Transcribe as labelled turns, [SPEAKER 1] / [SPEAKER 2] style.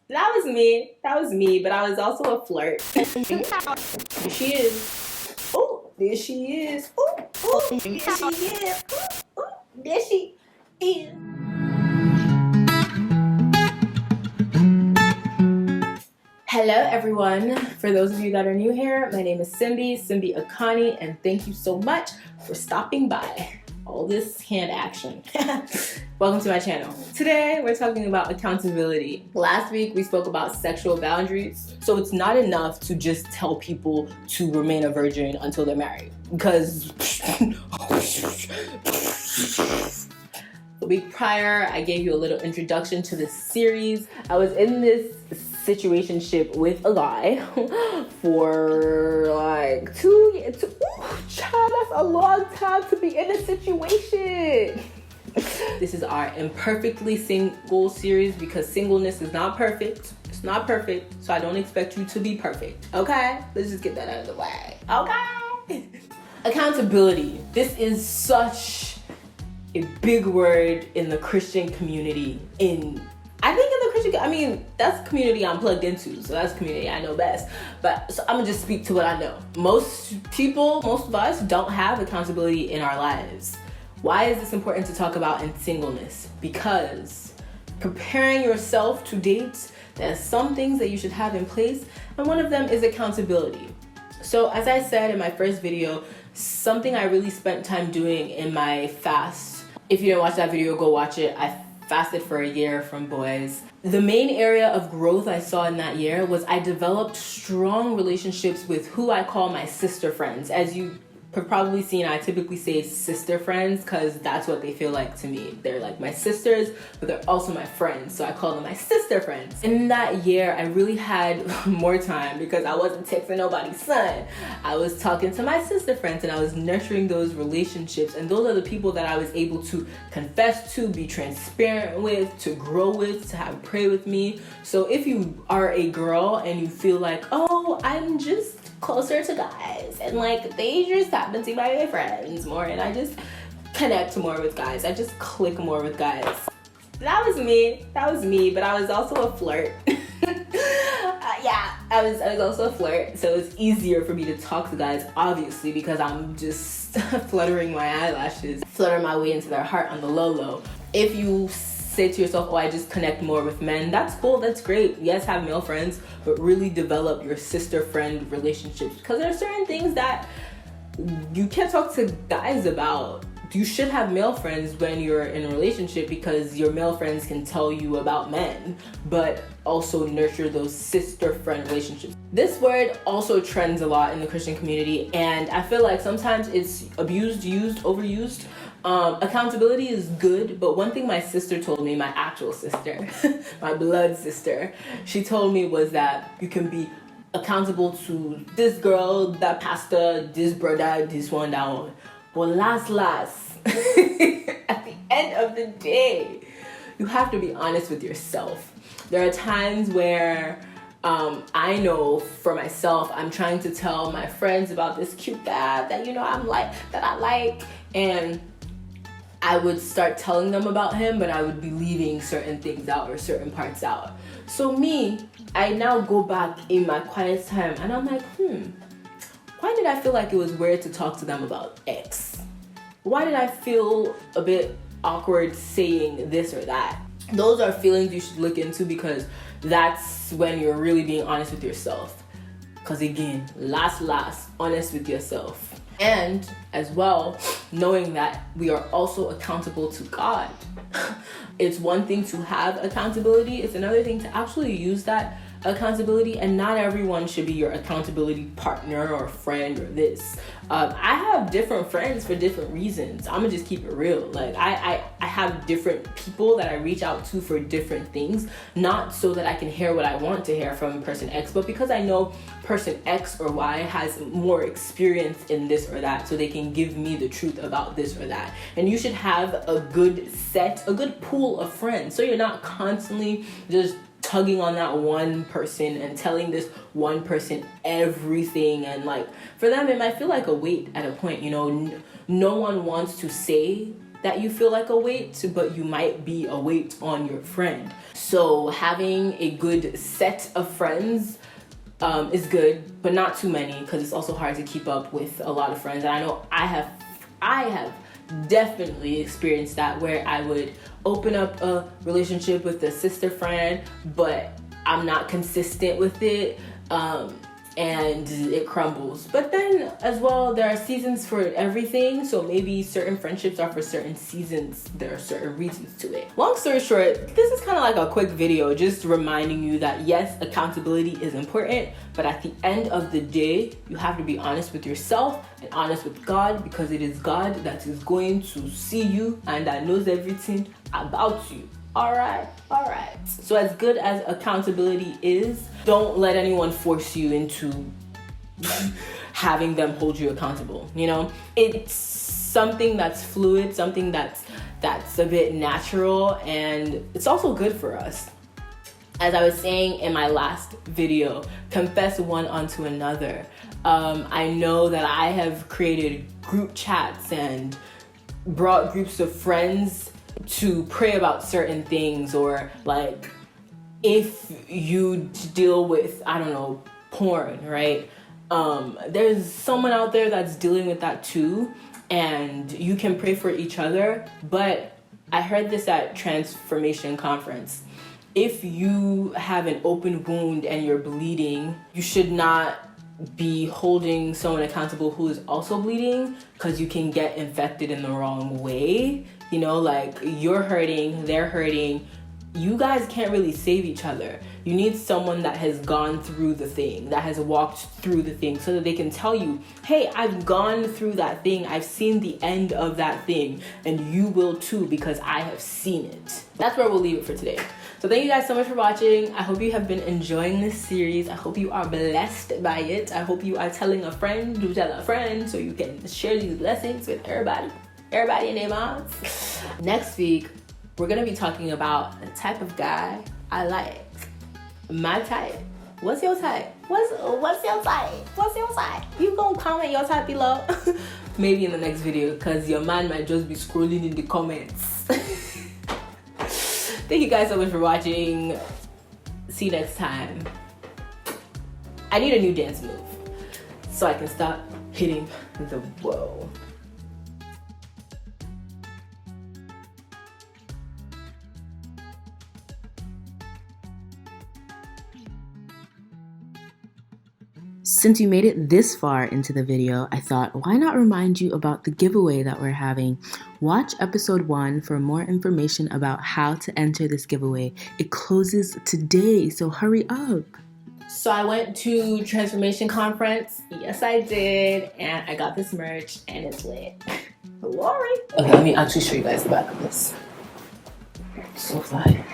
[SPEAKER 1] That was me. That was me. But I was also a flirt. There she is. Oh, there she is. Oh, oh, there she is. Oh, oh, there she is. Hello, everyone. For those of you that are new here, my name is Simbi Akani, and thank you so much for stopping by. All this hand action. Welcome to my channel. Today, we're talking about accountability. Last week, we spoke about sexual boundaries. So it's not enough to just tell people to remain a virgin until they're married. Because the week prior, I gave you a little introduction to this series. I was in this situationship with a guy for like 2 years. Child, that's a long time to be in a situation. This is our Imperfectly Single series because singleness is not perfect. It's not perfect, so I don't expect you to be perfect. Okay? Let's just get that out of the way. Okay? Accountability. This is such a big word in the Christian community. That's the community I'm plugged into, so that's the community I know best. But so I'm gonna just speak to what I know. Most of us don't have accountability in our lives. Why is this important to talk about in singleness? Because preparing yourself to date, there's some things that you should have in place, and one of them is accountability. So as I said in my first video, something I really spent time doing in my fast. If you didn't watch that video, go watch it. I fasted for a year from boys. The main area of growth I saw in that year was I developed strong relationships with who I call my sister friends. As you have probably seen, I typically say sister friends because that's what they feel like to me. They're like my sisters, but they're also my friends, so I call them my sister friends. In that year, I really had more time because I wasn't texting nobody's son. I was talking to my sister friends and I was nurturing those relationships, and those are the people that I was able to confess to, be transparent with, to grow with, to have pray with me. So if you are a girl and you feel like, oh, I'm just closer to guys and like they just happen to be my friends more and I just connect more with guys, I just click more with guys. That was me, but I was also a flirt. I was also a flirt, so it's easier for me to talk to guys, obviously, because I'm just fluttering my eyelashes, fluttering my way into their heart on the low. If you say to yourself, oh, I just connect more with men, that's cool, that's great. Yes, have male friends, but really develop your sister friend relationships, because there are certain things that you can't talk to guys about. You should have male friends when you're in a relationship because your male friends can tell you about men, but also nurture those sister friend relationships. This word also trends a lot in the Christian community, and I feel like sometimes it's abused, used, overused. Accountability is good, but one thing my sister told me, my actual sister, my blood sister, she told me was that you can be accountable to this girl, that pastor, this brother, this one, that one. But last, at the end of the day, you have to be honest with yourself. There are times where I know for myself, I'm trying to tell my friends about this cute guy that I like, and I would start telling them about him, but I would be leaving certain things out or certain parts out. So I now go back in my quiet time and I'm like, why did I feel like it was weird to talk to them about X? Why did I feel a bit awkward saying this or that? Those are feelings you should look into, because that's when you're really being honest with yourself. Because again, last, honest with yourself. And as well, knowing that we are also accountable to God. It's one thing to have accountability, it's another thing to actually use that accountability, and not everyone should be your accountability partner or friend or this. I have different friends for different reasons. I'm gonna just keep it real. Like I have different people that I reach out to for different things, not so that I can hear what I want to hear from person X, but because I know person X or Y has more experience in this or that, so they can give me the truth about this or that. And you should have a good pool of friends, so you're not constantly just tugging on that one person and telling this one person everything, and like for them it might feel like a weight at a point. No one wants to say that you feel like a weight, but you might be a weight on your friend. So having a good set of friends is good, but not too many, because it's also hard to keep up with a lot of friends. And I know I have definitely experienced that, where I would open up a relationship with a sister friend, but I'm not consistent with it, and it crumbles. But then as well, there are seasons for everything, so maybe certain friendships are for certain seasons. There are certain reasons to it. Long story short, this is kind of like a quick video just reminding you that yes, accountability is important, but at the end of the day, you have to be honest with yourself and honest with God, because it is God that is going to see you and that knows everything about you. All right. So as good as accountability is, don't let anyone force you into having them hold you accountable. You know, it's something that's fluid, something that's a bit natural, and it's also good for us. As I was saying in my last video, confess one unto another. I know that I have created group chats and brought groups of friends to pray about certain things, or like if you deal with, I don't know, porn, right? There's someone out there that's dealing with that too, and you can pray for each other. But I heard this at Transformation Conference. If you have an open wound and you're bleeding, you should not be holding someone accountable who is also bleeding, because you can get infected in the wrong way. You know, like you're hurting, they're hurting. You guys can't really save each other. You need someone that has gone through the thing, that has walked through the thing, so that they can tell you, hey, I've gone through that thing. I've seen the end of that thing, and you will too, because I have seen it. That's where we'll leave it for today. So thank you guys so much for watching. I hope you have been enjoying this series. I hope you are blessed by it. I hope you are telling a friend to tell a friend, so you can share these blessings with everybody in their moms. Next week, we're gonna be talking about the type of guy I like. My type. What's your type? What's your type? What's your type? You gonna comment your type below? Maybe in the next video, because your man might just be scrolling in the comments. Thank you guys so much for watching. See you next time. I need a new dance move so I can stop hitting the wall. Since you made it this far into the video, I thought, why not remind you about the giveaway that we're having? Watch episode 1 for more information about how to enter this giveaway. It closes today, so hurry up. So I went to Transformation Conference. Yes, I did. And I got this merch, and it's lit. Glory. Okay, let me actually show you guys the back of this. So fly.